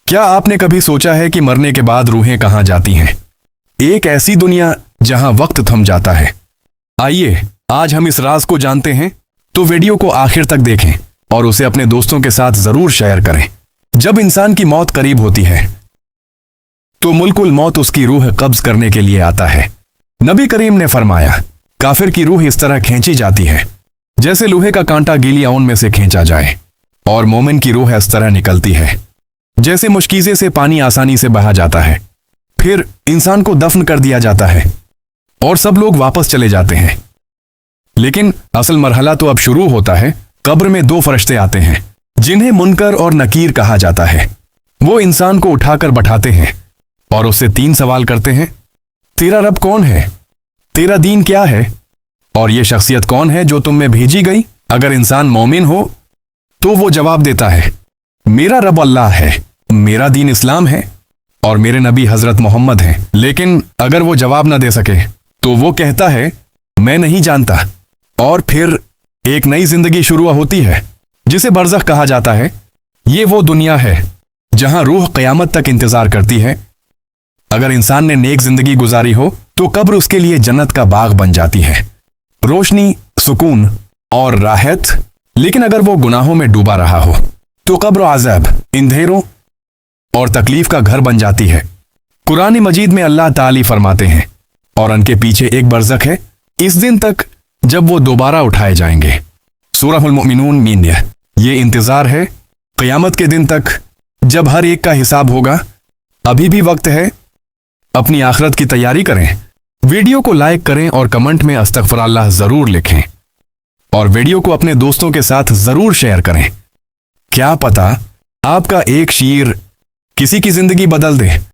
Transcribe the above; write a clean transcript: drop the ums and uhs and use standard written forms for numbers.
क्या आपने कभी सोचा है कि मरने के बाद रूहें कहाँ जाती हैं? एक ऐसी दुनिया जहां वक्त थम जाता है। आइए आज हम इस राज को जानते हैं, तो वीडियो को आखिर तक देखें और उसे अपने दोस्तों के साथ जरूर शेयर करें। जब इंसान की मौत करीब होती है तो मुल्कुल मौत उसकी रूह कब्ज करने के लिए आता है। नबी करीम ने फरमाया, काफिर की रूह इस तरह खींची जाती है जैसे लोहे का कांटा गीली ऊन में से खींचा जाए, और मोमिन की रूह इस तरह निकलती है जैसे मुश्कीजे से पानी आसानी से बहा जाता है। फिर इंसान को दफन कर दिया जाता है और सब लोग वापस चले जाते हैं। लेकिन असल मरहला तो अब शुरू होता है। कब्र में दो फरिश्ते आते हैं जिन्हें मुनकर और नकीर कहा जाता है। वो इंसान को उठाकर बैठाते हैं और उससे 3 सवाल करते हैं। तेरा रब कौन है? तेरा दीन क्या है? और ये शख्सियत कौन है जो तुम में भेजी गई? अगर इंसान मोमिन हो तो वो जवाब देता है, मेरा रब अल्लाह है, मेरा दीन इस्लाम है और मेरे नबी हजरत मोहम्मद हैं। लेकिन अगर वो जवाब न दे सके तो वो कहता है, मैं नहीं जानता। और फिर एक नई जिंदगी शुरू होती है जिसे बरज़ख कहा जाता है। ये वो दुनिया है जहां रूह क़यामत तक इंतजार करती है। अगर इंसान ने नेक जिंदगी गुजारी हो तो कब्र उसके लिए जन्नत का बाग बन जाती है, रोशनी, सुकून और राहत। लेकिन अगर वो गुनाहों में डूबा रहा हो तो कब्र अज़ाब, अंधेरों और तकलीफ का घर बन जाती है। कुरान मजीद में अल्लाह ताली फरमाते हैं, और उनके पीछे एक बरज़ख है इस दिन तक जब वो दोबारा उठाए जाएंगे। सूरह मुमिनून मीनिया। ये इंतजार है क़यामत के दिन तक जब हर एक का हिसाब होगा। अभी भी वक्त है, अपनी आखिरत की तैयारी करें। वीडियो को लाइक करें और कमेंट में अस्तगफिरुल्लाह जरूर लिखें, और वीडियो को अपने दोस्तों के साथ जरूर शेयर करें। क्या पता आपका एक शेर किसी की जिंदगी बदल दे।